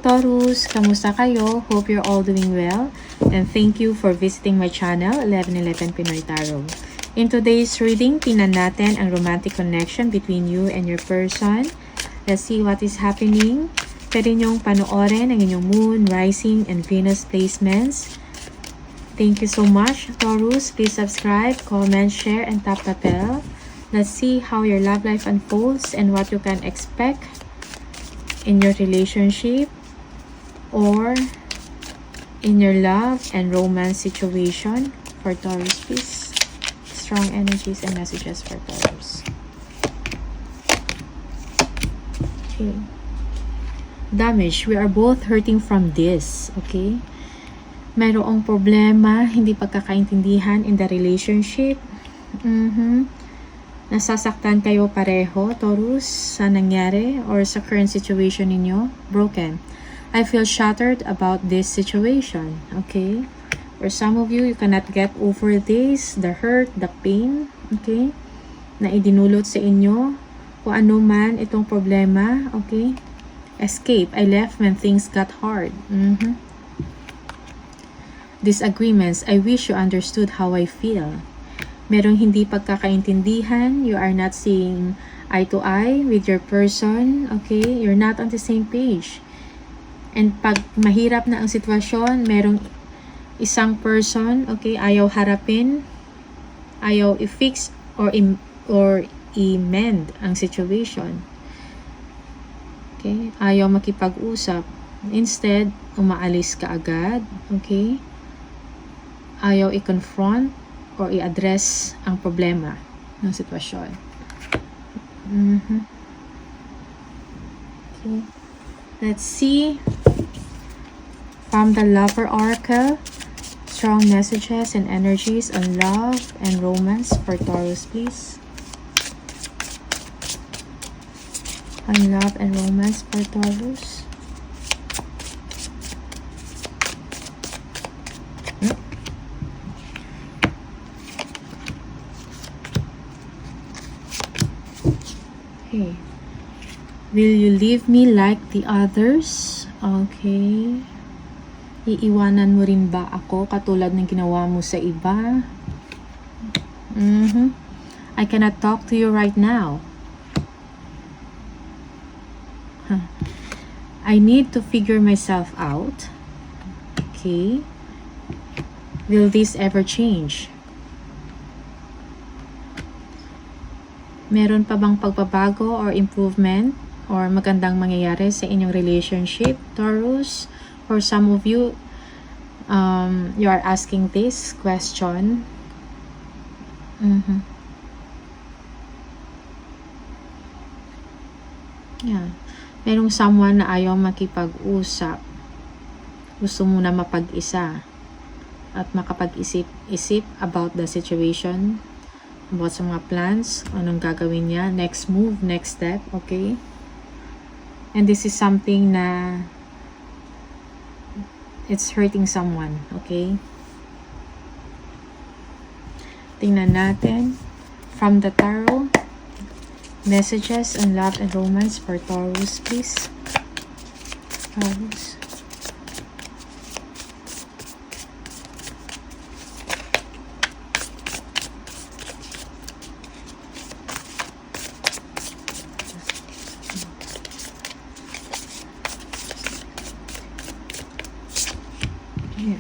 Taurus! Kamusta kayo? Hope you're all doing well. And thank you for visiting my channel, 1111 Pinoy Tarot. In today's reading, tingnan natin ang romantic connection between you and your person. Let's see what is happening. Pwede niyong panoorin ang inyong moon, rising, and Venus placements. Thank you so much, Taurus. Please subscribe, comment, share, and tap the bell. Let's see how your love life unfolds and what you can expect in your relationship or in your love and romance situation for Taurus, please. Strong energies and messages for Taurus. Okay. Damage. We are both hurting from this. Okay. Mayroong problema, hindi pagkakaintindihan in the relationship. Nasasaktan kayo pareho, Taurus, sa nangyari or sa current situation ninyo. Broken. I feel shattered about this situation. Okay? For some of you, you cannot get over this, the hurt, the pain, okay? Na idinulot sa inyo. Kung ano man itong problema, okay? Escape. I left when things got hard. Disagreements. I wish you understood how I feel. Merong hindi pagkakaintindihan, you are not seeing eye to eye with your person, okay? You're not on the same page. And pag mahirap na ang sitwasyon, merong isang person, okay, ayaw harapin, ayaw i-fix or i-mend ang situation. Okay? Ayaw makipag-usap. Instead, umaalis ka agad, okay? Ayaw i-confront or i-address ang problema ng sitwasyon. Okay. Let's see from the Lover Oracle, strong messages and energies on love and romance for Taurus, please. On love and romance for Taurus. Okay. Will you leave me like the others? Okay. Iiwanan mo rin ba ako katulad ng ginawa mo sa iba? I cannot talk to you right now. I need to figure myself out. Okay. Will this ever change? Meron pa bang pagbabago or improvement or magandang mangyayari sa inyong relationship, Taurus? For some of you, you are asking this question. Yeah. Merong someone na ayaw makipag-usap. Gusto mo na mapag-isa at makapag-isip about the situation, about sa mga plans, anong gagawin niya, next move, next step, okay? And this is something na it's hurting someone, okay? Tingnan natin from the tarot, messages on love and romance for Taurus, please. Taurus. Yeah.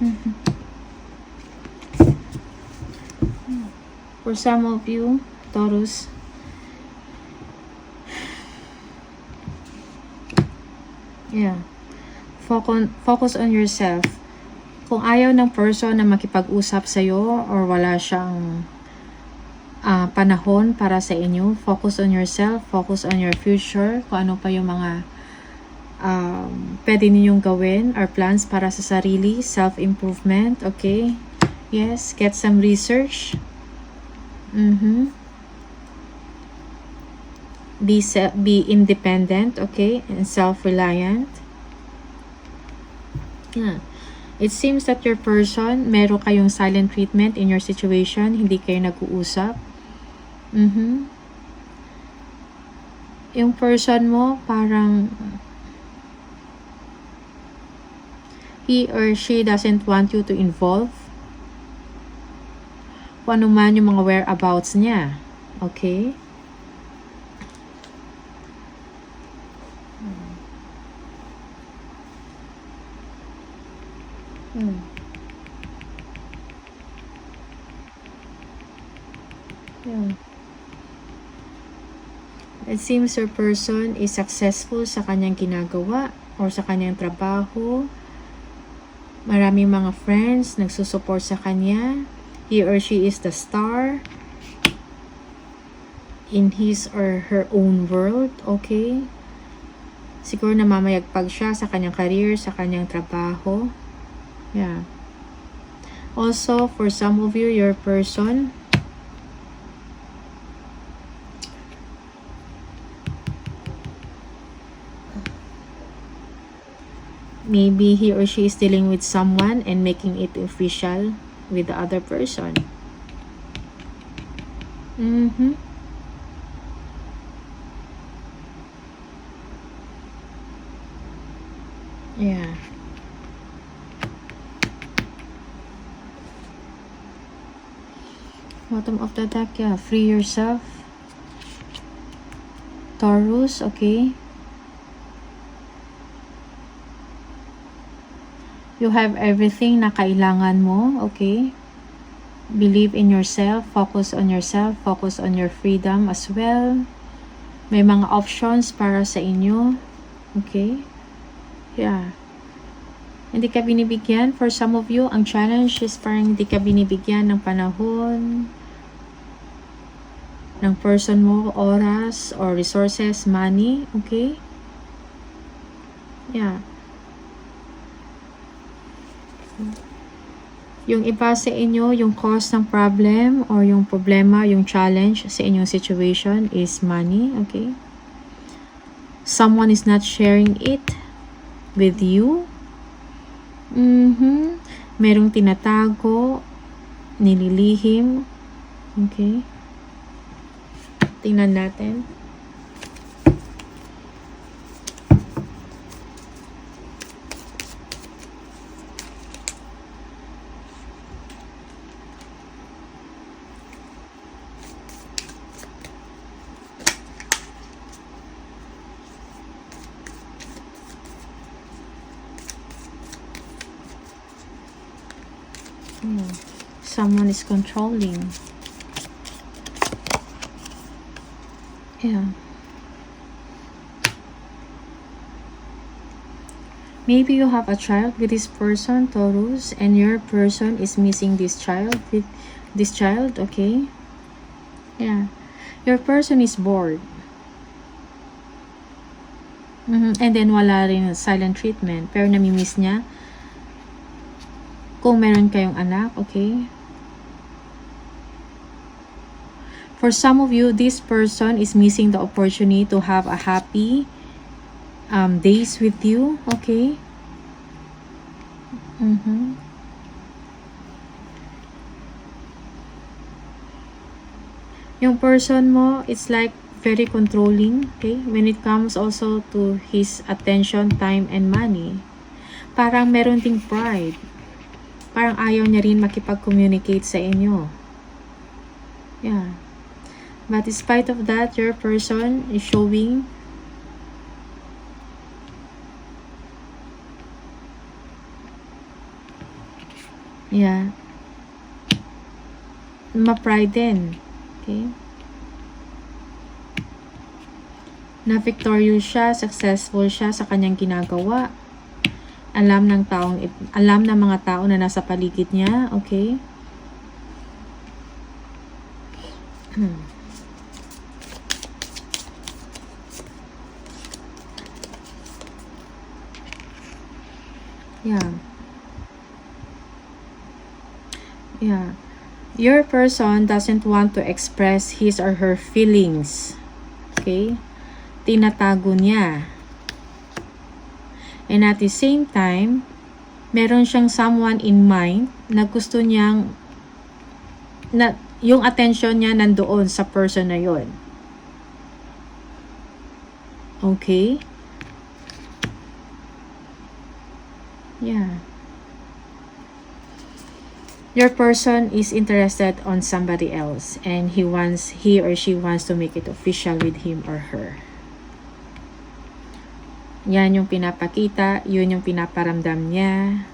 Mhm. For some of you, Taurus, yeah, focus on yourself. Kung ayaw ng person na makipag-usap sa'yo or wala siyang panahon para sa inyo, focus on yourself, focus on your future, kung ano pa yung mga pwede ninyong gawin or plans para sa sarili, self-improvement, okay? Yes, get some research. Be independent, okay? And self-reliant. Yeah. It seems that your person, meron kayong silent treatment in your situation, hindi kayo nag-uusap. Yung person mo, parang he or she doesn't want you to involve. Kung ano man yung mga whereabouts niya. Okay? Yeah. It seems your person is successful sa kanyang ginagawa or sa kanyang trabaho. Maraming mga friends nagsusupport sa kanya. He or she is the star in his or her own world, okay? Siguro namamayagpag siya sa kanyang career, sa kanyang trabaho. Yeah. Also, for some of you, your person, maybe he or she is dealing with someone and making it official with the other person. Yeah. Bottom of the deck, yeah. Free yourself. Taurus, okay. You have everything na kailangan mo, okay? Believe in yourself, focus on yourself, focus on your freedom as well. May mga options para sa inyo, okay? Yeah. Hindi ka binibigyan, for some of you, ang challenge is parang hindi ka binibigyan ng panahon, ng person mo, oras, or resources, money, okay? Yeah. Yung iba sa inyo, yung cause ng problem or yung problema, yung challenge sa inyong situation is money, okay? Someone is not sharing it with you. Merong tinatago, nililihim, okay? Tingnan natin. Someone is controlling. Yeah. Maybe you have a child with this person, Taurus, and your person is missing this child with this child, okay? Yeah. Your person is bored. And then wala rin silent treatment, pero namimiss niya. Kung meron kayong anak, okay? For some of you, this person is missing the opportunity to have a happy days with you, okay? Yung person mo, it's like very controlling, okay? When it comes also to his attention, time, and money. Parang meron ding pride. Parang ayaw niya rin makipag-communicate sa inyo. Yeah. But in spite of that, your person is showing Yeah. Ma-pride din. Okay? Na victorious siya, successful siya sa kanyang ginagawa. Alam ng mga tao na nasa paligid niya, okay? Yeah. Yeah. Your person doesn't want to express his or her feelings. Okay? Tinatago niya. And at the same time, meron siyang someone in mind na gusto niyang na yung attention niya nandoon sa person na yon. Okay? Yeah. Your person is interested on somebody else and he or she wants to make it official with him or her. Yan yung pinapakita, yun yung pinaparamdam niya.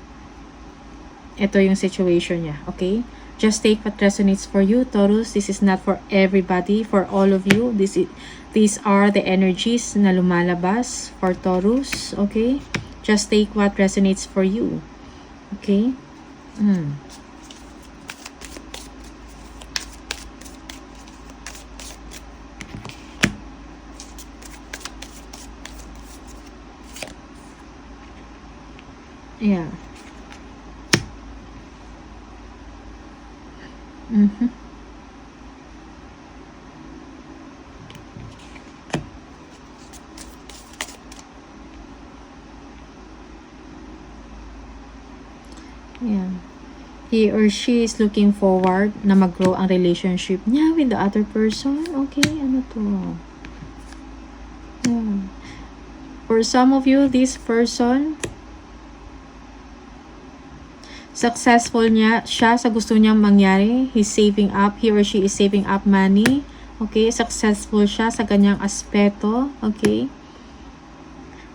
Ito yung situation niya, okay? Just take what resonates for you, Taurus. This is not for everybody, for all of you. These are the energies na lumalabas for Taurus, okay? Just take what resonates for you, okay? Yeah. Yeah. He or she is looking forward na mag-grow ang relationship niya with the other person. Okay, ano to? Yeah. For some of you, this person, successful siya sa gusto niyang mangyari. He's saving up, he or she is saving up money. Okay, successful siya sa ganyang aspeto. Okay.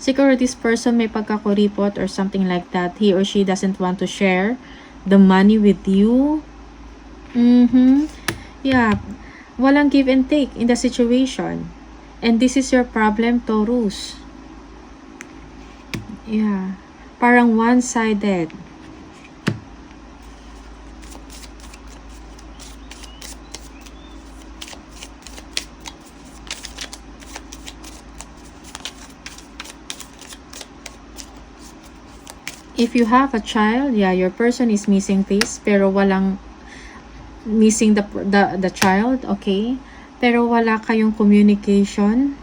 Siguro this person may pagkakuripot or something like that. He or she doesn't want to share the money with you. Yeah. Walang give and take in the situation. And this is your problem, Taurus. Yeah. Parang one-sided. If you have a child, yeah, your person is missing this, pero walang missing the child, okay? Pero wala kayong communication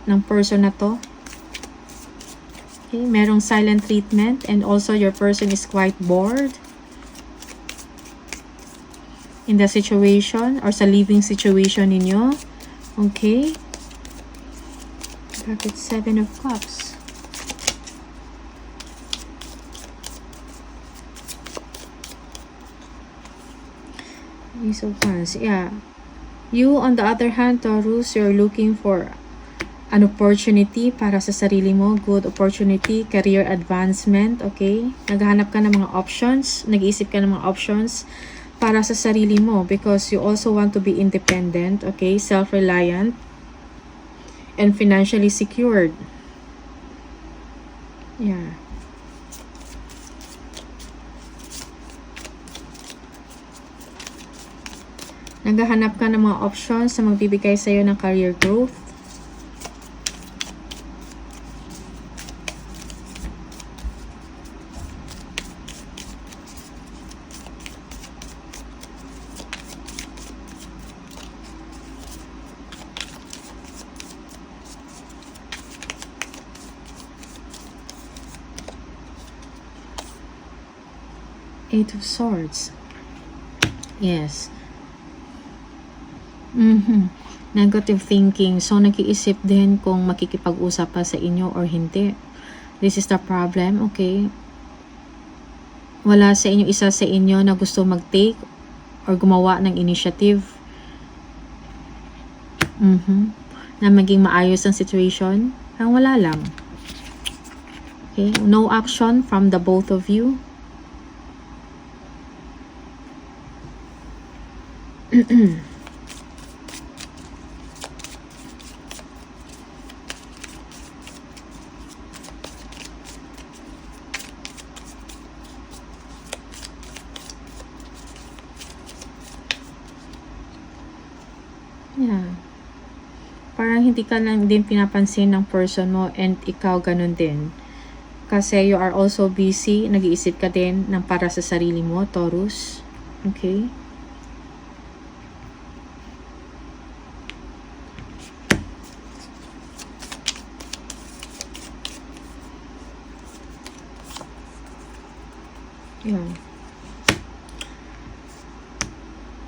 ng person na to. Okay, merong silent treatment and also your person is quite bored in the situation or sa living situation ninyo. Okay? Bakit 7 of Cups? Ace of Wands, yeah. You, on the other hand, Taurus, you're looking for an opportunity para sa sarili mo. Good opportunity, career advancement, okay? Naghahanap ka ng mga options, nag-iisip ka ng mga options para sa sarili mo because you also want to be independent, okay? Self-reliant and financially secured. Yeah. Naghahanap ka ng mga options na magbibigay sa iyo ng career growth. Eight of Swords. Yes. Negative thinking. So, nag-iisip din kung makikipag-usap pa sa inyo or hindi. This is the problem, okay? Wala sa inyo, isa sa inyo na gusto mag-take or gumawa ng initiative. Na maging maayos ang situation. Parang wala lang. Okay? No action from the both of you. Yeah. Parang hindi ka lang din pinapansin ng person mo and ikaw ganun din. Kasi you are also busy, nag-iisip ka din ng para sa sarili mo, Taurus. Okay? Yeah.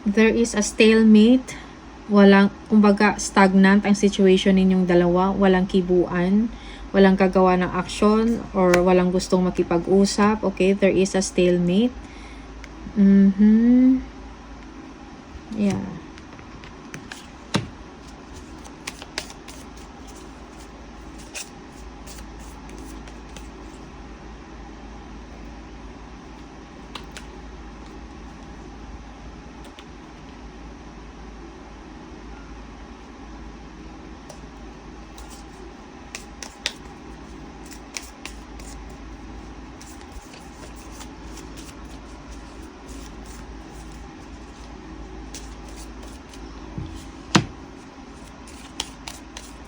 There is a stalemate. Walang, kumbaga, stagnant ang situation ninyong dalawa. Walang kibuan. Walang kagawa ng aksyon or walang gustong makipag-usap. Okay, there is a stalemate. Yeah.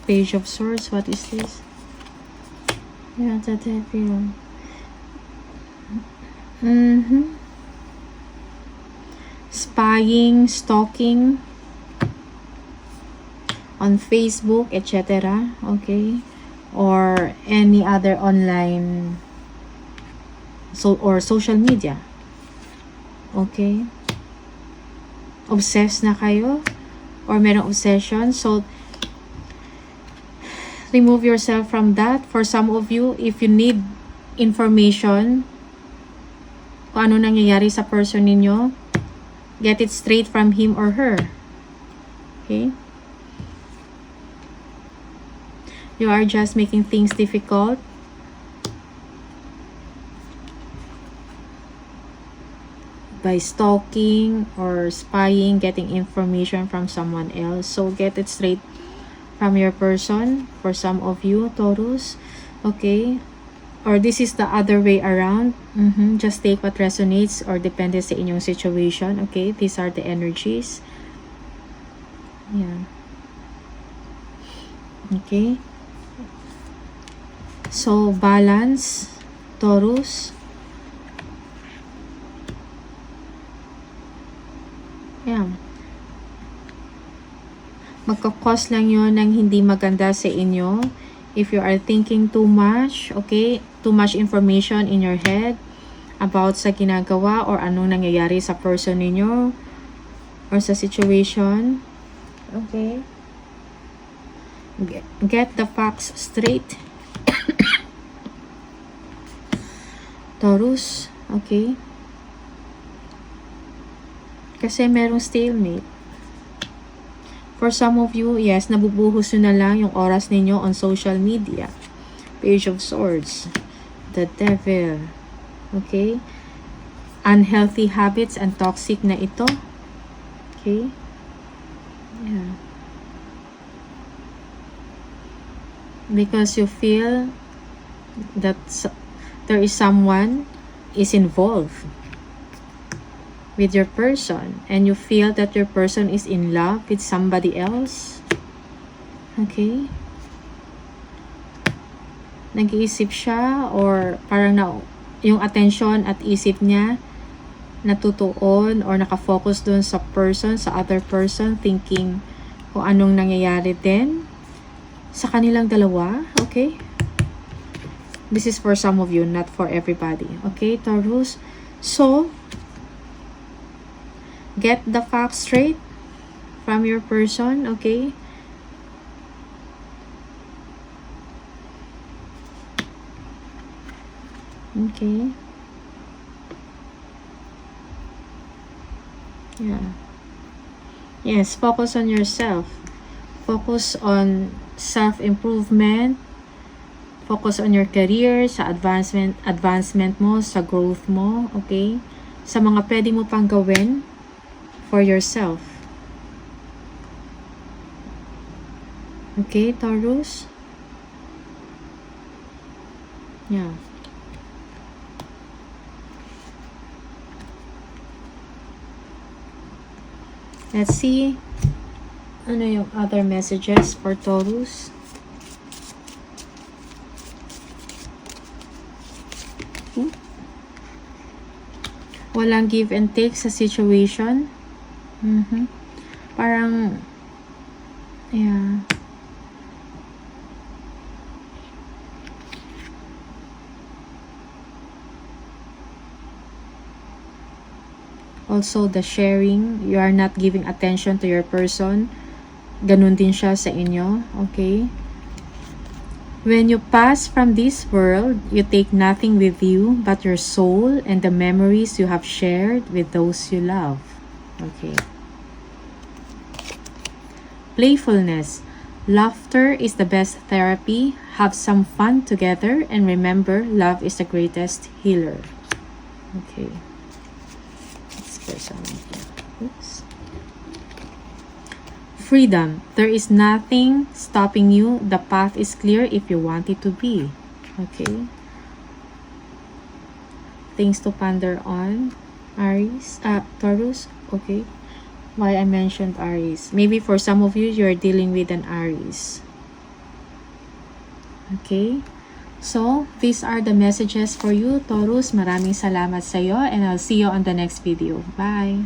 Page of Swords, what is this? Yeah, that I feel. Spying, stalking on Facebook, etc. Okay, or any other online or social media. Okay, obsessed na kayo or merong obsession, so remove yourself from that. For some of you, if you need information kung ano nangyayari sa person ninyo, get it straight from him or her. Okay? You are just making things difficult. By stalking or spying, getting information from someone else. So get it straight from your person. For some of you, Taurus. Okay? Or this is the other way around. Just take what resonates or depende sa inyong situation. Okay? These are the energies. Yeah. Okay? So, balance, Taurus. Yeah. Magkakos lang yun ng hindi maganda sa inyo. If you are thinking too much, okay, too much information in your head about sa ginagawa or anong nangyayari sa person ninyo or sa situation, okay, get the facts straight. Taurus, okay, kasi merong stalemate. For some of you, yes, nabubuhos nyo na lang yung oras ninyo on social media. Page of Swords. The Devil. Okay? Unhealthy habits and toxic na ito. Okay? Yeah. Because you feel that there is someone is involved with your person and you feel that your person is in love with somebody else. Okay? Nag-iisip siya or parang yung attention at isip niya natutuon or nakafocus dun sa person, sa other person, thinking kung anong nangyayari din sa kanilang dalawa. Okay? This is for some of you, not for everybody. Okay, Taurus? So, get the facts straight from your person, okay? Okay. Yeah. Yes, focus on yourself. Focus on self-improvement. Focus on your career, sa advancement mo, sa growth mo, okay? Sa mga pwede mo pang gawin for yourself. Okay, Taurus? Yeah. Let's see. Ano yung other messages for Taurus? Walang give and take sa situation. Parang, yeah. Also, the sharing, you are not giving attention to your person. Ganun din siya sa inyo, okay? When you pass from this world, you take nothing with you but your soul and the memories you have shared with those you love. Okay. Playfulness. Laughter is the best therapy. Have some fun together and remember, love is the greatest healer. Okay. Let's get some here. Oops. Freedom. There is nothing stopping you. The path is clear if you want it to be. Okay. Things to ponder on. Taurus. Okay. Why I mentioned Aries. Maybe for some of you, you're dealing with an Aries. Okay. So, these are the messages for you, Taurus. Maraming salamat sa iyo and I'll see you on the next video. Bye!